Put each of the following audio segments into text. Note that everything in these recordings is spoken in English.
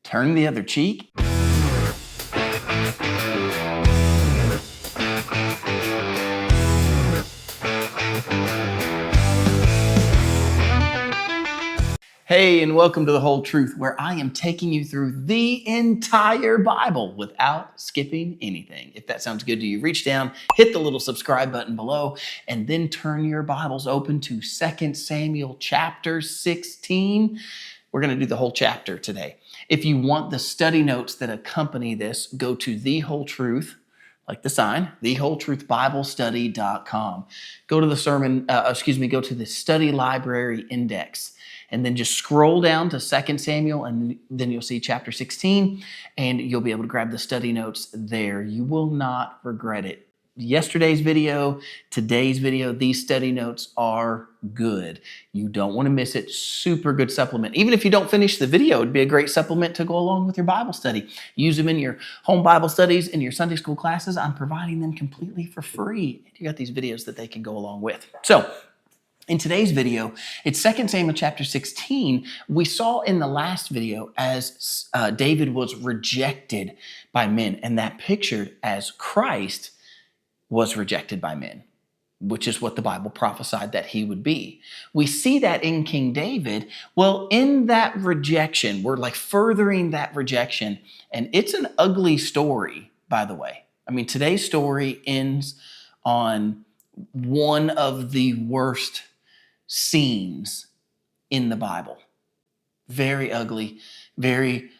Turn the other cheek? Hey, and welcome to The Whole Truth, where I am taking you through the entire Bible without skipping anything. If that sounds good to you, reach down, hit the little subscribe button below, and then turn your Bibles open to 2 Samuel chapter 16. We're going to do the whole chapter today. If you want the study notes that accompany this, go to The Whole Truth, like the sign, thewholetruthbiblestudy.com. Go to go to the study library index. And then just scroll down to 2 Samuel, and then you'll see chapter 16, and you'll be able to grab the study notes there. You will not regret it. Yesterday's video, today's video, these study notes are good. You don't want to miss it. Super good supplement. Even if you don't finish the video, it'd be a great supplement to go along with your Bible study. Use them in your home Bible studies, in your Sunday school classes. I'm providing them completely for free. You got these videos that they can go along with. So, in today's video, it's 2 Samuel chapter 16. We saw in the last video as David was rejected by men, and that pictured as Christ was rejected by men, which is what the Bible prophesied that he would be. We see that in King David. Well, in that rejection, we're like furthering that rejection, and it's an ugly story, by the way. I mean, today's story ends on one of the worst scenes in the Bible. Very ugly, very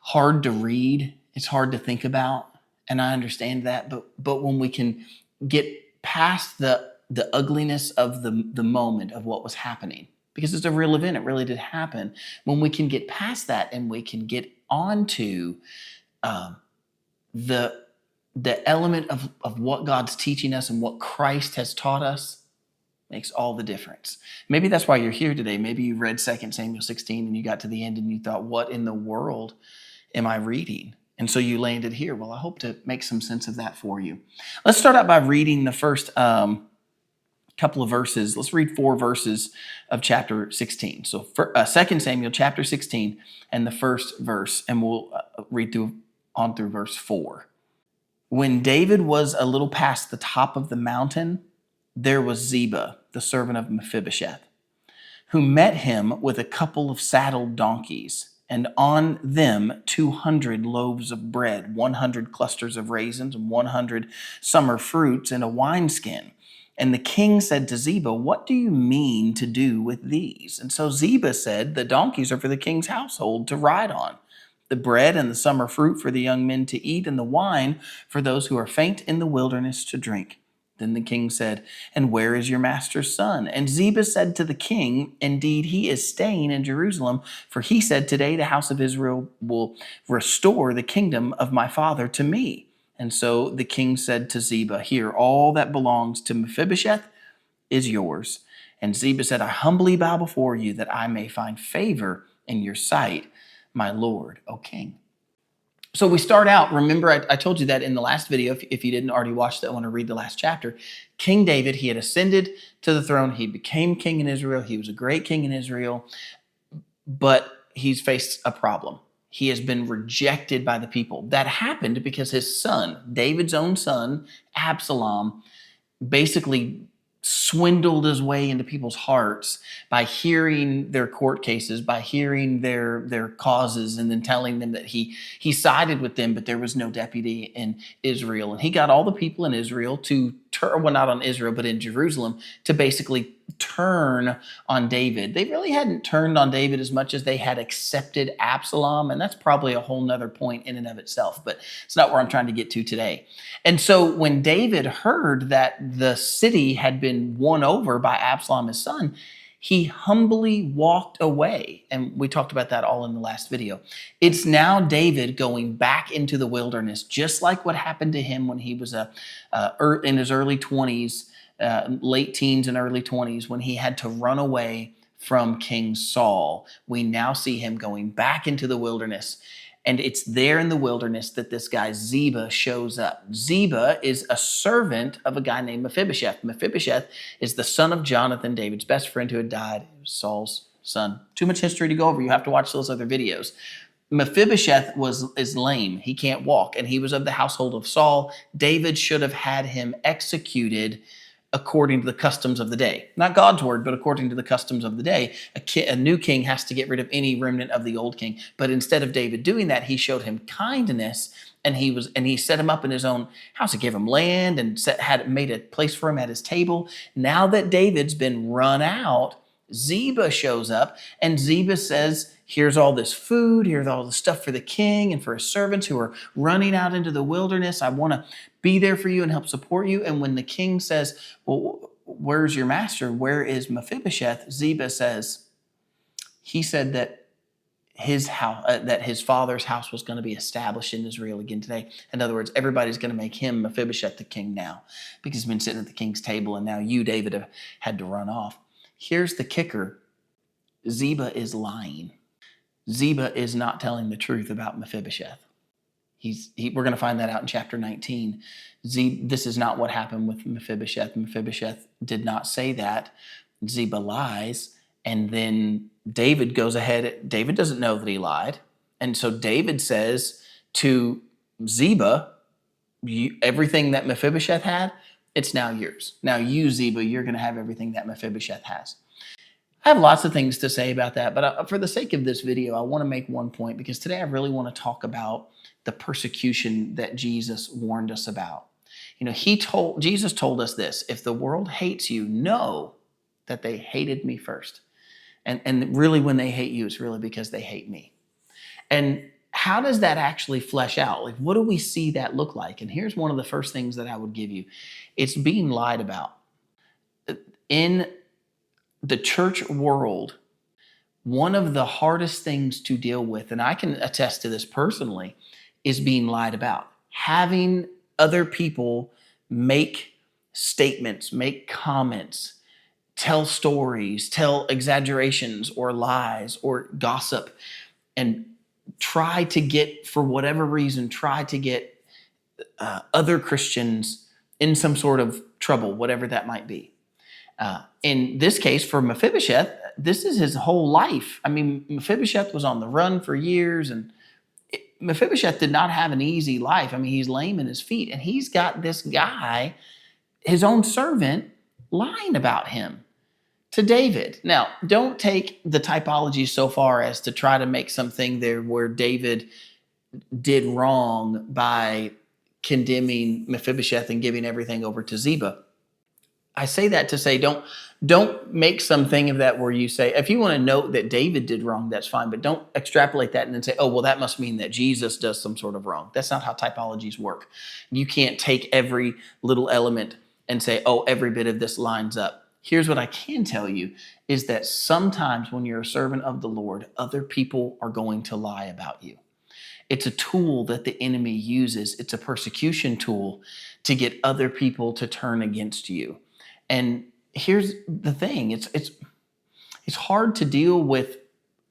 hard to read. It's hard to think about, and I understand that. But when we can get past the ugliness of the moment of what was happening, because it's a real event, it really did happen. When we can get past that and we can get onto the element of what God's teaching us and what Christ has taught us, makes all the difference. Maybe that's why you're here today. Maybe you read 2 Samuel 16 and you got to the end and you thought, what in the world am I reading? And so you landed here. Well, I hope to make some sense of that for you. Let's start out by reading the first couple of verses. Let's read 4 verses of chapter 16. So 2 Samuel chapter 16 and the first verse, and we'll read on through verse 4. When David was a little past the top of the mountain, there was Ziba, the servant of Mephibosheth, who met him with a couple of saddled donkeys, and on them 200 loaves of bread, 100 clusters of raisins, and 100 summer fruits, and a wineskin. And the king said to Ziba, "What do you mean to do with these?" And so Ziba said, "The donkeys are for the king's household to ride on, the bread and the summer fruit for the young men to eat, and the wine for those who are faint in the wilderness to drink." Then the king said, "And where is your master's son?" And Ziba said to the king, "Indeed, he is staying in Jerusalem, for he said, 'Today the house of Israel will restore the kingdom of my father to me.'" And so the king said to Ziba, "Here, all that belongs to Mephibosheth is yours." And Ziba said, "I humbly bow before you that I may find favor in your sight, my lord, O king." So we start out, remember I told you that in the last video, if you didn't already watch that, want to read the last chapter. King David, he had ascended to the throne. He became king in Israel. He was a great king in Israel, but he's faced a problem. He has been rejected by the people. That happened because his son, David's own son, Absalom, basically swindled his way into people's hearts by hearing their court cases, by hearing their causes, and then telling them that he sided with them, but there was no deputy in Israel. And he got all the people in Israel to turn, well, not on Israel, but in Jerusalem, to basically turn on David. They really hadn't turned on David as much as they had accepted Absalom, and that's probably a whole nother point in and of itself, but it's not where I'm trying to get to today. And so when David heard that the city had been won over by Absalom, his son, he humbly walked away. And we talked about that all in the last video. It's now David going back into the wilderness, just like what happened to him when he was in his early 20s, late teens and early 20s, when he had to run away from King Saul. We now see him going back into the wilderness. And it's there in the wilderness that this guy Ziba shows up. Ziba is a servant of a guy named Mephibosheth. Mephibosheth is the son of Jonathan, David's best friend who had died. It was Saul's son. Too much history to go over. You have to watch those other videos. Mephibosheth is lame. He can't walk, and he was of the household of Saul. David should have had him executed according to the customs of the day. Not God's word, but according to the customs of the day. A new king has to get rid of any remnant of the old king. But instead of David doing that, he showed him kindness, and he set him up in his own house. He gave him land and had made a place for him at his table. Now that David's been run out, Ziba shows up, and Ziba says, here's all this food, here's all the stuff for the king and for his servants who are running out into the wilderness. I want to be there for you and help support you. And when the king says, well, where's your master? Where is Mephibosheth? Ziba says, he said that his house, that his father's house was going to be established in Israel again today. In other words, everybody's going to make him, Mephibosheth, the king now, because he's been sitting at the king's table, and now you, David, have had to run off. Here's the kicker. Ziba is lying. Ziba is not telling the truth about Mephibosheth. We're going to find that out in chapter 19. This is not what happened with Mephibosheth. Mephibosheth did not say that. Ziba lies. And then David goes ahead. David doesn't know that he lied. And so David says to Ziba, everything that Mephibosheth had, it's now yours. Now you, Ziba, you're going to have everything that Mephibosheth has. I have lots of things to say about that, but for the sake of this video, I want to make one point, because today I really want to talk about the persecution that Jesus warned us about. You know, Jesus told us this: if the world hates you, know that they hated me first. And really, when they hate you, it's really because they hate me. And how does that actually flesh out? Like, what do we see that look like? And here's one of the first things that I would give you. It's being lied about. In the church world, one of the hardest things to deal with, and I can attest to this personally, is being lied about. Having other people make statements, make comments, tell stories, tell exaggerations or lies or gossip, and try to get, for whatever reason, other Christians in some sort of trouble, whatever that might be. In this case, for Mephibosheth, this is his whole life. I mean, Mephibosheth was on the run for years, and Mephibosheth did not have an easy life. I mean, he's lame in his feet, and he's got this guy, his own servant, lying about him to David. Now, don't take the typology so far as to try to make something there where David did wrong by condemning Mephibosheth and giving everything over to Ziba. I say that to say, don't make something of that where you say, if you want to note that David did wrong, that's fine, but don't extrapolate that and then say, oh, well, that must mean that Jesus does some sort of wrong. That's not how typologies work. You can't take every little element and say, oh, every bit of this lines up. Here's what I can tell you is that sometimes when you're a servant of the Lord, other people are going to lie about you. It's a tool that the enemy uses. It's a persecution tool to get other people to turn against you. And here's the thing: it's hard to deal with.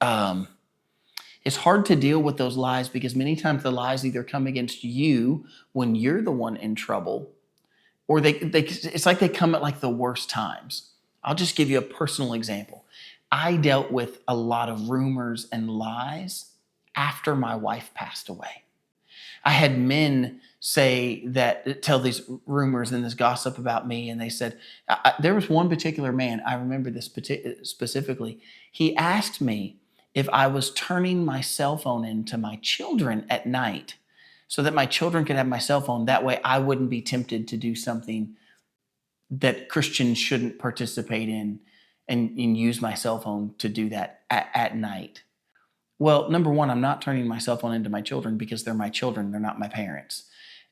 It's hard to deal with those lies, because many times the lies either come against you when you're the one in trouble, or it's like they come at like the worst times. I'll just give you a personal example. I dealt with a lot of rumors and lies after my wife passed away. I had men tell these rumors and this gossip about me, and they said, there was one particular man, I remember this specifically. He asked me if I was turning my cell phone into my children at night so that my children could have my cell phone. That way I wouldn't be tempted to do something that Christians shouldn't participate in and use my cell phone to do that at night. Well, number one, I'm not turning my cell phone into my children because they're my children. They're not my parents.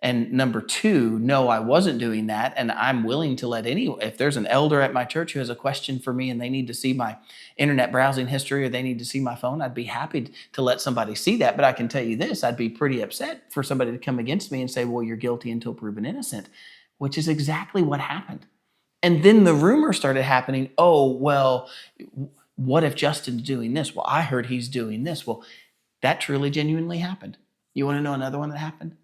And number two, no, I wasn't doing that. And I'm willing to if there's an elder at my church who has a question for me and they need to see my internet browsing history or they need to see my phone, I'd be happy to let somebody see that. But I can tell you this, I'd be pretty upset for somebody to come against me and say, well, you're guilty until proven innocent, which is exactly what happened. And then the rumor started happening. Oh, well, what if Justin's doing this? Well, I heard he's doing this. Well, that truly genuinely happened. You want to know another one that happened?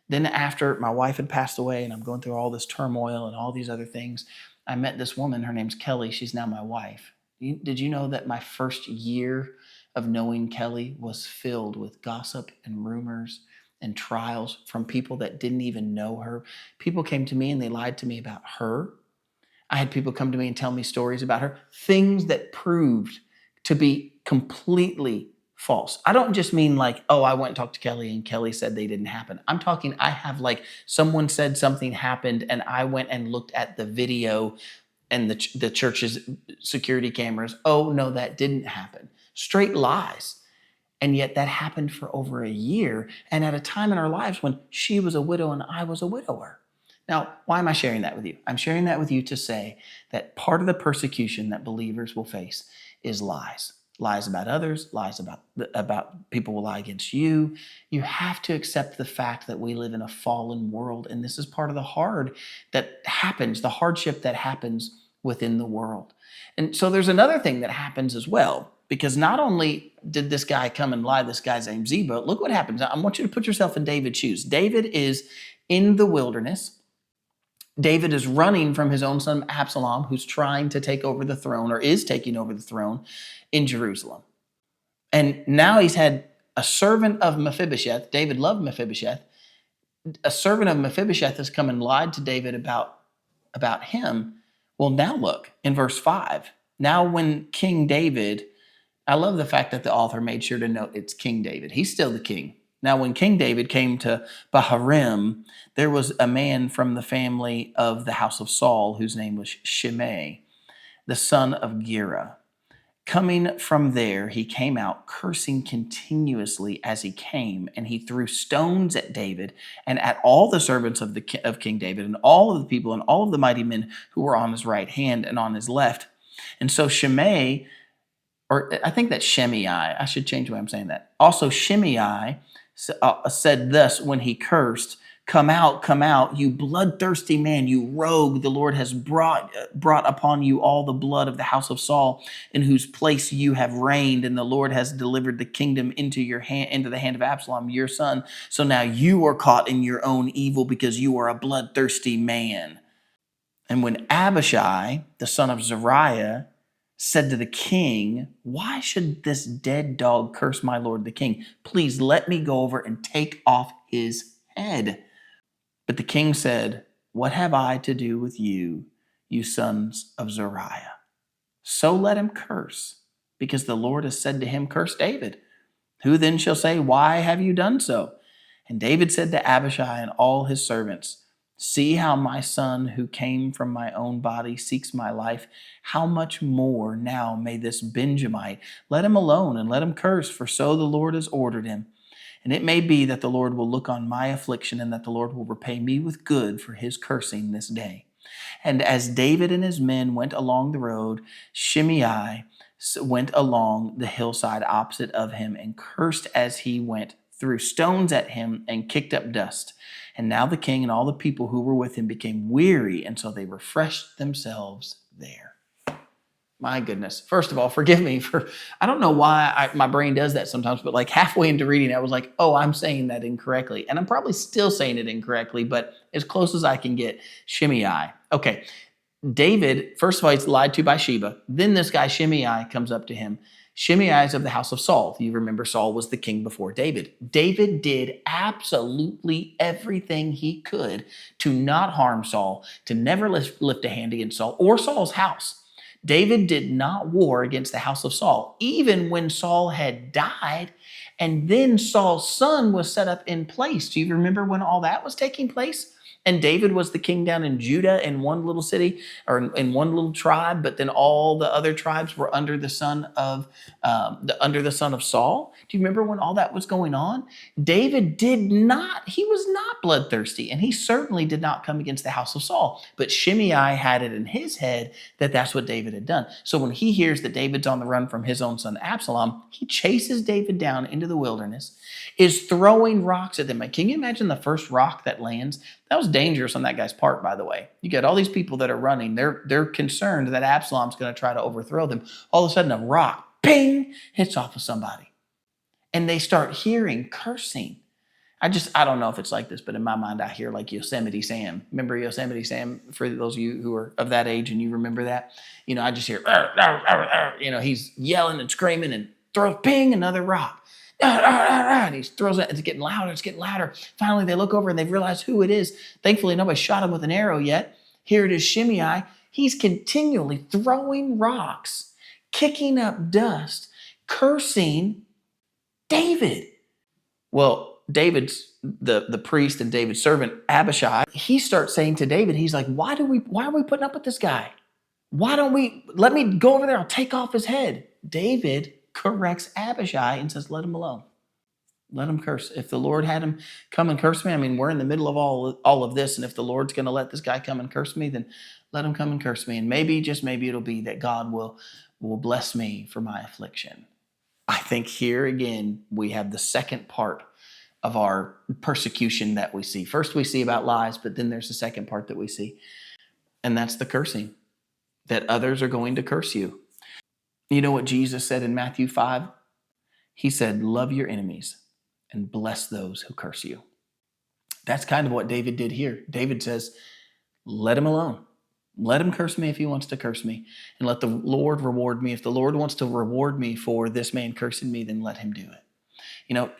Then after my wife had passed away and I'm going through all this turmoil and all these other things, I met this woman. Her name's Kelly. She's now my wife. Did you know that my first year of knowing Kelly was filled with gossip and rumors and trials from people that didn't even know her. People came to me and they lied to me about her. I had people come to me and tell me stories about her, things that proved to be completely false. I don't just mean like, oh, I went and talked to Kelly and Kelly said they didn't happen. I'm talking, I have like someone said something happened and I went and looked at the video and the church's security cameras. Oh, no, that didn't happen. Straight lies. And yet that happened for over a year and at a time in our lives when she was a widow and I was a widower. Now, why am I sharing that with you? I'm sharing that with you to say that part of the persecution that believers will face is lies. Lies about others, lies about people will lie against you. You have to accept the fact that we live in a fallen world, and this is part of the the hardship that happens within the world. And so there's another thing that happens as well, because not only did this guy come and lie, this guy's named Ziba, look what happens. I want you to put yourself in David's shoes. David is in the wilderness. David is running from his own son Absalom, who's trying to take over the throne or is taking over the throne in Jerusalem. And now he's had a servant of Mephibosheth. David loved Mephibosheth. A servant of Mephibosheth has come and lied to David about him. Well, now look in verse 5. Now when King David, I love the fact that the author made sure to note it's King David. He's still the king. Now, when King David came to Baharim, there was a man from the family of the house of Saul whose name was Shimei, the son of Gera. Coming from there, he came out cursing continuously as he came, and he threw stones at David and at all the servants of King David and all of the people and all of the mighty men who were on his right hand and on his left. And so Shimei, or I think that's Shimei, I should change the way I'm saying that. Also, Shimei said thus when he cursed, come out, you bloodthirsty man, you rogue. The Lord has brought upon you all the blood of the house of Saul, in whose place you have reigned, and the Lord has delivered the kingdom into the hand of Absalom, your son. So now you are caught in your own evil because you are a bloodthirsty man. And when Abishai, the son of Zeruiah, said to the king, why should this dead dog curse my lord the king? Please let me go over and take off his head. But the king said, what have I to do with you, you sons of Zeruiah? So let him curse, because the Lord has said to him, curse David. Who then shall say, why have you done so? And David said to Abishai and all his servants, see how my son who came from my own body seeks my life. How much more now may this Benjamite? Let him alone and let him curse, for so the Lord has ordered him. And it may be that the Lord will look on my affliction and that the Lord will repay me with good for his cursing this day. And as David and his men went along the road, Shimei went along the hillside opposite of him and cursed as he went, threw stones at him and kicked up dust. And now the king and all the people who were with him became weary, and so they refreshed themselves there. My goodness. First of all, forgive me for, I don't know why my brain does that sometimes, but like halfway into reading, I was like, oh, I'm saying that incorrectly. And I'm probably still saying it incorrectly, but as close as I can get. Shimei. Okay. David, first of all, he's lied to by Sheba. Then this guy Shimei comes up to him. Shimei is of the house of Saul. You remember Saul was the king before David. David did absolutely everything he could to not harm Saul, to never lift a hand against Saul or Saul's house. David did not war against the house of Saul, even when Saul had died, and then Saul's son was set up in place. Do you remember when all that was taking place? And David was the king down in Judah in one little city or in one little tribe, but then all the other tribes were under the son of Saul. Do you remember when all that was going on? David he was not bloodthirsty, and he certainly did not come against the house of Saul. But Shimei had it in his head that that's what David had done. So when he hears that David's on the run from his own son Absalom, he chases David down into the wilderness, is throwing rocks at them. Can you imagine the first rock that lands? That was dangerous on that guy's part, by the way. You got all these people that are running. They're concerned that Absalom's going to try to overthrow them. All of a sudden, a rock, ping, hits off of somebody. And they start hearing cursing. I don't know if it's like this, but in my mind, I hear like Yosemite Sam. Remember Yosemite Sam? For those of you who are of that age and you remember that, I just hear, he's yelling and screaming and throws ping, another rock. And he throws it. It's getting louder. It's getting louder. Finally, they look over and they realize who it is. Thankfully, nobody shot him with an arrow yet. Here it is, Shimei. He's continually throwing rocks, kicking up dust, cursing David. Well, David's the priest and David's servant, Abishai, he starts saying to David, he's like, why are we putting up with this guy? Why don't we, let me go over there, I'll take off his head. David corrects Abishai and says, let him alone. Let him curse. If the Lord had him come and curse me, I mean, we're in the middle of all of this, and if the Lord's going to let this guy come and curse me, then let him come and curse me. And maybe, just maybe, it'll be that God will bless me for my affliction. I think here again, we have the second part of our persecution that we see. First, we see about lies, but then there's the second part that we see, and that's the cursing, that others are going to curse you. You know what Jesus said in Matthew 5? He said, love your enemies and bless those who curse you. That's kind of what David did here. David says, let him alone. Let him curse me if he wants to curse me, and let the Lord reward me. If the Lord wants to reward me for this man cursing me, then let him do it. You know,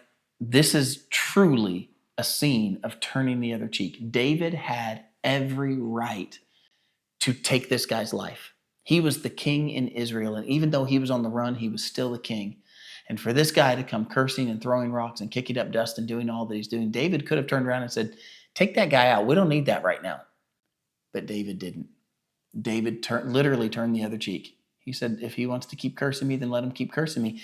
this is truly a scene of turning the other cheek. David had every right to take this guy's life. He was the king in Israel, and even though he was on the run, he was still the king. And for this guy to come cursing and throwing rocks and kicking up dust and doing all that he's doing, David could have turned around and said, take that guy out. We don't need that right now. But David didn't. David literally turned the other cheek. He said, if he wants to keep cursing me, then let him keep cursing me.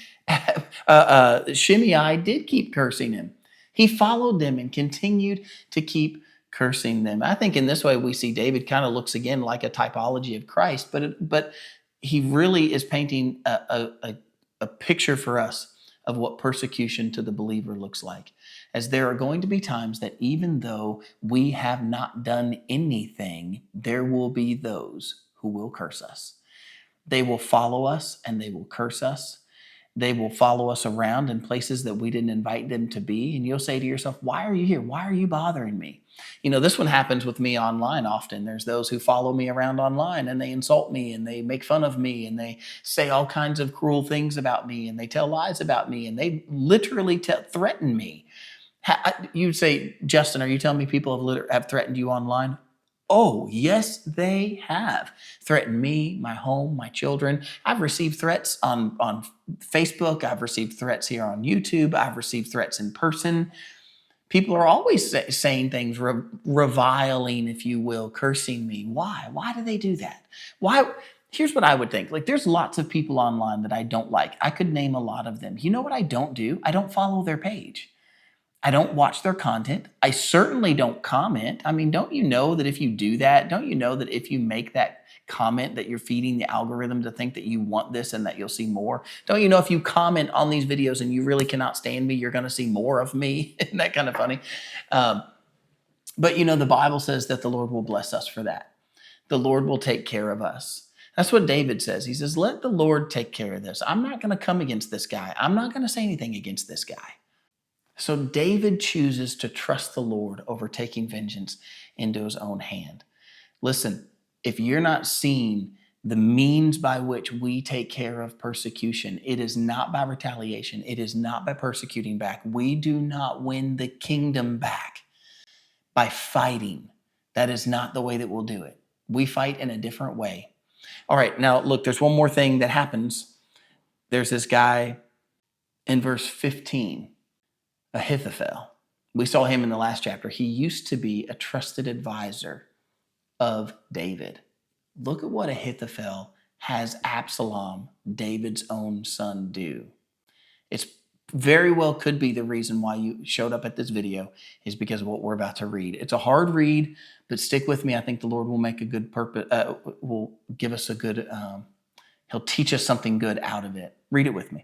Shimei did keep cursing him. He followed them and continued to keep cursing them. I think in this way we see David kind of looks again like a typology of Christ, but he really is painting a picture for us of what persecution to the believer looks like. As there are going to be times that even though we have not done anything, there will be those who will curse us. They will follow us and they will curse us. They will follow us around in places that we didn't invite them to be. And you'll say to yourself, why are you here? Why are you bothering me? You know, this one happens with me online often. There's those who follow me around online and they insult me and they make fun of me and they say all kinds of cruel things about me and they tell lies about me and they literally threaten me. You say, Justin, are you telling me people have threatened you online? Oh, yes, they have threatened me, my home, my children. I've received threats on Facebook. I've received threats here on YouTube. I've received threats in person. People are always saying things, reviling, if you will, cursing me. Why? Why do they do that? Why? Here's what I would think. Like, there's lots of people online that I don't like. I could name a lot of them. You know what I don't do? I don't follow their page. I don't watch their content. I certainly don't comment. I mean, don't you know that if you do that, don't you know that if you make that comment that you're feeding the algorithm to think that you want this and that you'll see more? Don't you know if you comment on these videos and you really cannot stand me, you're going to see more of me? Isn't that kind of funny? But you know, the Bible says that the Lord will bless us for that. The Lord will take care of us. That's what David says. He says, let the Lord take care of this. I'm not going to come against this guy. I'm not going to say anything against this guy. So David chooses to trust the Lord over taking vengeance into his own hand. Listen, if you're not seeing the means by which we take care of persecution, it is not by retaliation. It is not by persecuting back. We do not win the kingdom back by fighting. That is not the way that we'll do it. We fight in a different way. All right, now look, there's one more thing that happens. There's this guy in verse 15. Ahithophel. We saw him in the last chapter. He used to be a trusted advisor of David. Look at what Ahithophel has Absalom, David's own son, do. It's very well could be the reason why you showed up at this video is because of what we're about to read. It's a hard read, but stick with me. I think the Lord will make a good purpose, will give us a good, he'll teach us something good out of it. Read it with me.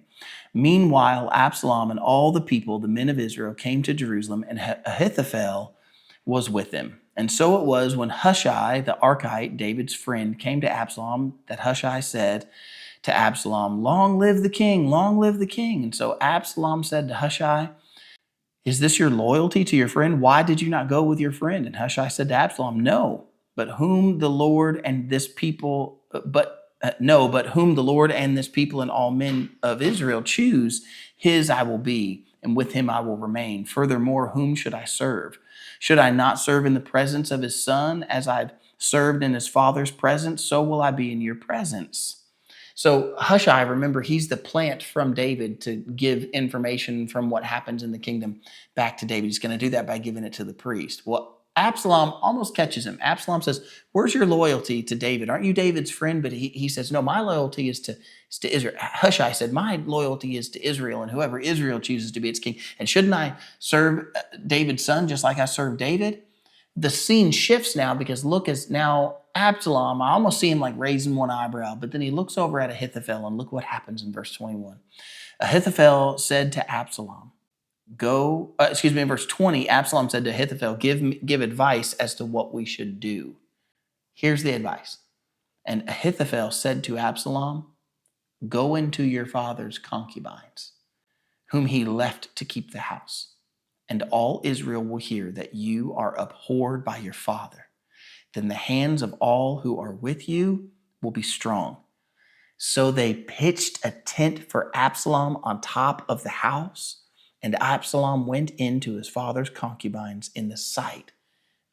Meanwhile, Absalom and all the people, the men of Israel, came to Jerusalem, and Ahithophel was with them. And so it was when Hushai, the Archite, David's friend, came to Absalom, that Hushai said to Absalom, long live the king, long live the king. And so Absalom said to Hushai, is this your loyalty to your friend? Why did you not go with your friend? And Hushai said to Absalom, no, but No, but whom the Lord and this people and all men of Israel choose, his I will be, and with him I will remain. Furthermore, whom should I serve? Should I not serve in the presence of his son, as I've served in his father's presence? So will I be in your presence. So Hushai, remember, he's the plant from David to give information from what happens in the kingdom back to David. He's going to do that by giving it to the priest. Well, Absalom almost catches him. Absalom says, where's your loyalty to David? Aren't you David's friend? But he says, no, my loyalty is to Israel. Hushai said, my loyalty is to Israel and whoever Israel chooses to be its king. And shouldn't I serve David's son just like I served David? The scene shifts now because look, is now Absalom, I almost see him like raising one eyebrow, but then he looks over at Ahithophel and look what happens in verse 21. Ahithophel said to Absalom, in verse 20, Absalom said to Ahithophel, give advice as to what we should do. Here's the advice. And Ahithophel said to Absalom, go into your father's concubines, whom he left to keep the house. And all Israel will hear that you are abhorred by your father. Then the hands of all who are with you will be strong. So they pitched a tent for Absalom on top of the house, and Absalom went into his father's concubines in the sight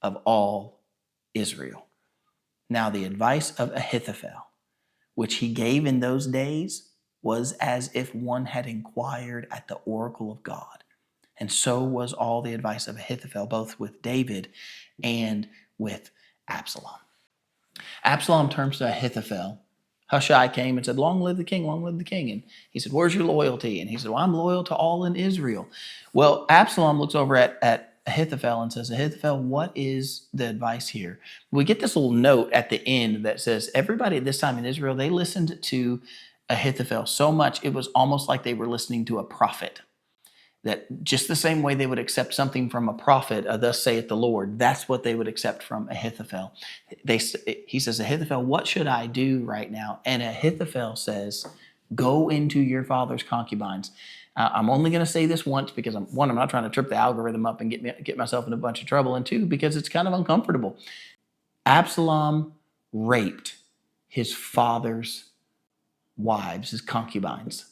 of all Israel. Now the advice of Ahithophel, which he gave in those days, was as if one had inquired at the oracle of God. And so was all the advice of Ahithophel, both with David and with Absalom. Absalom turns to Ahithophel. Hushai came and said, long live the king, long live the king. And he said, where's your loyalty? And he said, well, I'm loyal to all in Israel. Well, Absalom looks over at Ahithophel and says, Ahithophel, what is the advice here? We get this little note at the end that says, everybody at this time in Israel, they listened to Ahithophel so much, it was almost like they were listening to a prophet. That just the same way they would accept something from a prophet, thus saith the Lord, that's what they would accept from Ahithophel. He says, Ahithophel, what should I do right now? And Ahithophel says, go into your father's concubines. I'm only going to say this once because I'm not trying to trip the algorithm up and get myself in a bunch of trouble, and two, because it's kind of uncomfortable. Absalom raped his father's wives, his concubines.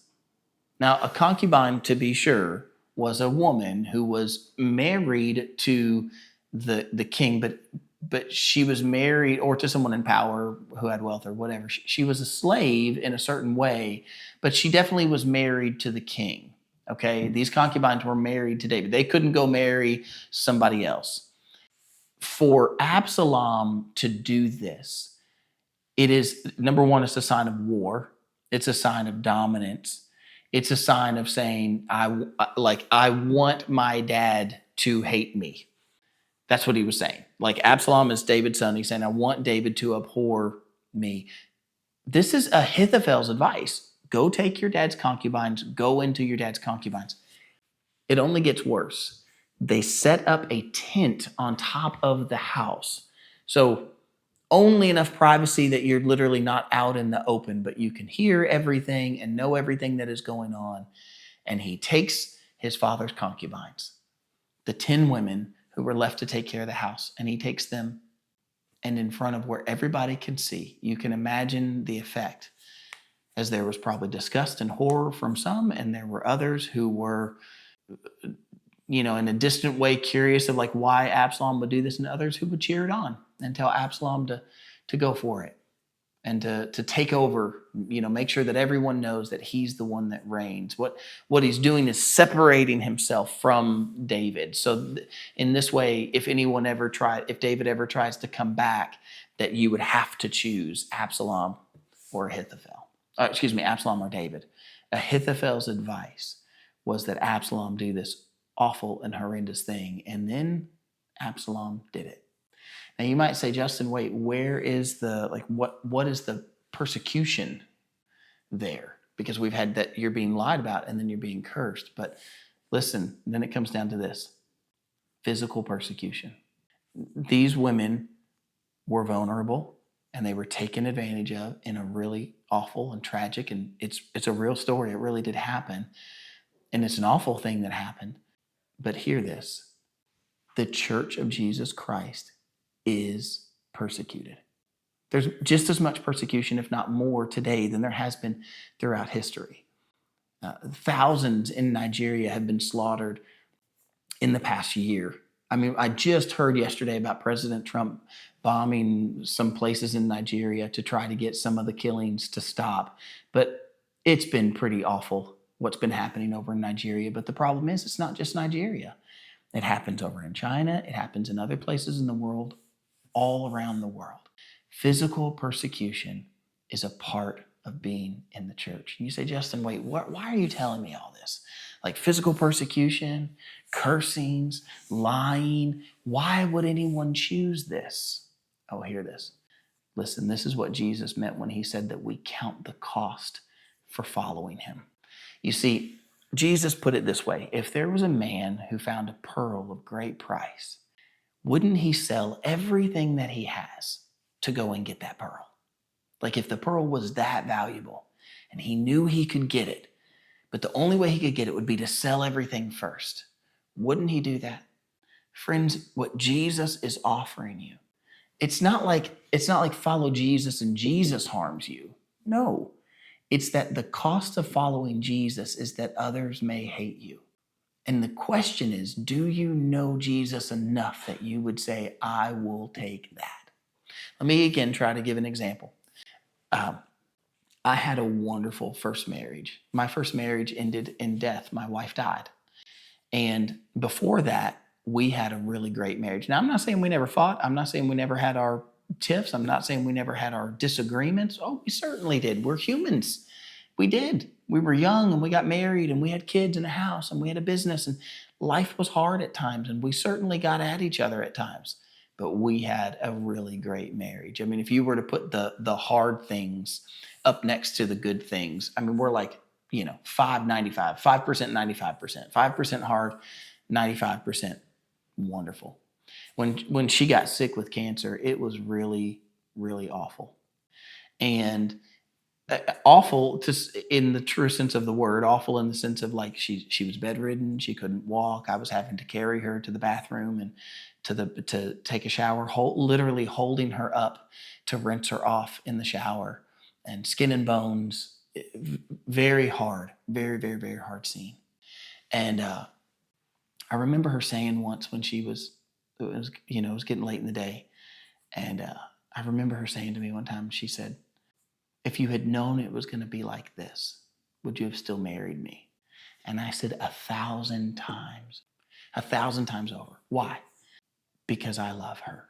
Now, a concubine, to be sure, was a woman who was married to the king, but she was married or to someone in power who had wealth or whatever. She was a slave in a certain way, but she definitely was married to the king. Okay, these concubines were married to David. They couldn't go marry somebody else. For Absalom to do this, it is, number one, it's a sign of war. It's a sign of dominance. It's a sign of saying, I want my dad to hate me. That's what he was saying. Like Absalom is David's son. He's saying, I want David to abhor me. This is Ahithophel's advice. Go take your dad's concubines. Go into your dad's concubines. It only gets worse. They set up a tent on top of the house. So only enough privacy that you're literally not out in the open, but you can hear everything and know everything that is going on. And he takes his father's concubines, the 10 women who were left to take care of the house, and he takes them, and in front of where everybody can see, you can imagine the effect, as there was probably disgust and horror from some, and there were others who were, in a distant way, curious of like why Absalom would do this, and others who would cheer it on and tell Absalom to go for it and to take over, make sure that everyone knows that he's the one that reigns. What he's doing is separating himself from David. So in this way, if David ever tries to come back, that you would have to choose Absalom or Ahithophel. Absalom or David. Ahithophel's advice was that Absalom do this awful and horrendous thing, and then Absalom did it. Now you might say, Justin, wait, where is what is the persecution there? Because we've had that you're being lied about and then you're being cursed. But listen, then it comes down to this: physical persecution. These women were vulnerable and they were taken advantage of in a really awful and tragic, and it's a real story. It really did happen. And it's an awful thing that happened. But hear this: the Church of Jesus Christ is persecuted. There's just as much persecution, if not more, today than there has been throughout history. Thousands in Nigeria have been slaughtered in the past year. I mean, I just heard yesterday about President Trump bombing some places in Nigeria to try to get some of the killings to stop. But it's been pretty awful what's been happening over in Nigeria. But the problem is, it's not just Nigeria. It happens over in China, it happens in other places in the world, all around the world. Physical persecution is a part of being in the church. And you say, Justin, wait, why are you telling me all this? Like physical persecution, cursings, lying. Why would anyone choose this? Oh, hear this. Listen, this is what Jesus meant when he said that we count the cost for following him. You see, Jesus put it this way: if there was a man who found a pearl of great price, wouldn't he sell everything that he has to go and get that pearl? Like if the pearl was that valuable and he knew he could get it, but the only way he could get it would be to sell everything first, wouldn't he do that? Friends, what Jesus is offering you, it's not like follow Jesus and Jesus harms you. No, it's that the cost of following Jesus is that others may hate you. And the question is, do you know Jesus enough that you would say, I will take that? Let me again try to give an example. I had a wonderful first marriage. My first marriage ended in death. My wife died. And before that, we had a really great marriage. Now, I'm not saying we never fought. I'm not saying we never had our tiffs. I'm not saying we never had our disagreements. Oh, we certainly did. We're humans. We did. We were young and we got married and we had kids and a house and we had a business and life was hard at times and we certainly got at each other at times. But we had a really great marriage. I mean, if you were to put the hard things up next to the good things, I mean, we're like, 5% 95%, 5% hard, 95% wonderful. When she got sick with cancer, it was really, really awful. And awful in the true sense of the word, awful in the sense of like she was bedridden, she couldn't walk. I was having to carry her to the bathroom and to take a shower, literally holding her up to rinse her off in the shower, and skin and bones. Very hard, very, very, very hard scene. And I remember her saying once when it was getting late in the day, and I remember her saying to me one time, she said, if you had known it was going to be like this, would you have still married me? And I said, 1,000 times, 1,000 times over. Why? Because I love her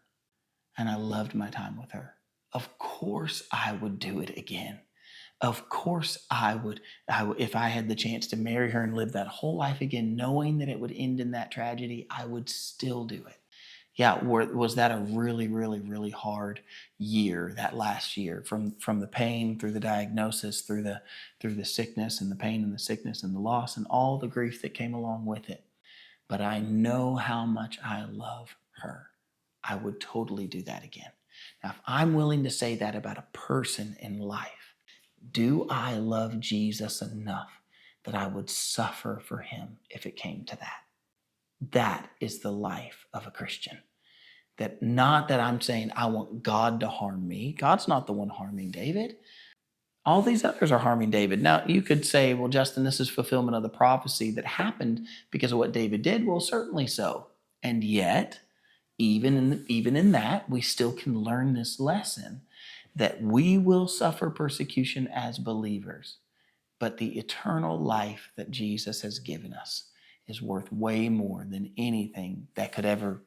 and I loved my time with her. Of course I would do it again. Of course I would, if I had the chance to marry her and live that whole life again, knowing that it would end in that tragedy, I would still do it. Yeah, was that a really, really, really hard year, that last year, from the pain through the diagnosis, through the sickness and the pain and the sickness and the loss and all the grief that came along with it. But I know how much I love her. I would totally do that again. Now, if I'm willing to say that about a person in life, do I love Jesus enough that I would suffer for him if it came to that? That is the life of a Christian. That not that I'm saying I want God to harm me. God's not the one harming David. All these others are harming David. Now, you could say, well, Justin, this is fulfillment of the prophecy that happened because of what David did. Well, certainly so. And yet, even in that, we still can learn this lesson that we will suffer persecution as believers, but the eternal life that Jesus has given us is worth way more than anything that could ever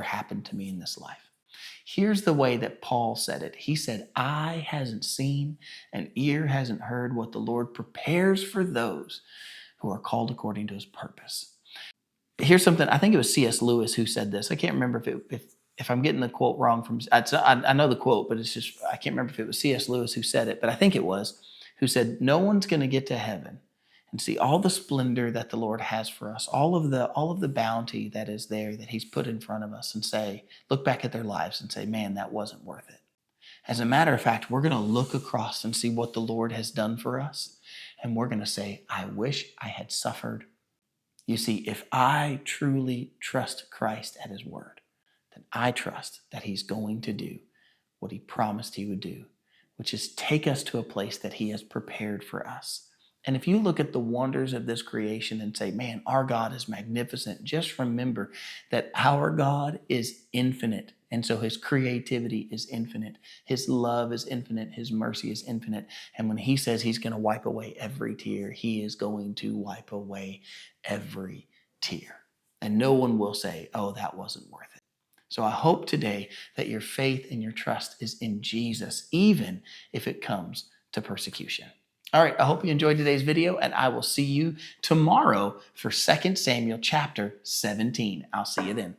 happen to me in this life. Here's the way that Paul said it. He said, eye hasn't seen and ear hasn't heard what the Lord prepares for those who are called according to his purpose. Here's something, I think it was C.S. Lewis who said this. I can't remember if I'm getting the quote wrong I know the quote, but I can't remember if it was C.S. Lewis who said it, but I think it was, who said, no one's going to get to heaven and see all the splendor that the Lord has for us, all of the bounty that is there that he's put in front of us, and look back at their lives and say, man, that wasn't worth it. As a matter of fact, we're going to look across and see what the Lord has done for us. And we're going to say, I wish I had suffered. You see, if I truly trust Christ at his word, then I trust that he's going to do what he promised he would do, which is take us to a place that he has prepared for us. And if you look at the wonders of this creation and say, man, our God is magnificent, just remember that our God is infinite. And so his creativity is infinite. His love is infinite. His mercy is infinite. And when he says he's going to wipe away every tear, he is going to wipe away every tear. And no one will say, oh, that wasn't worth it. So I hope today that your faith and your trust is in Jesus, even if it comes to persecution. All right, I hope you enjoyed today's video, and I will see you tomorrow for 2 Samuel chapter 17. I'll see you then.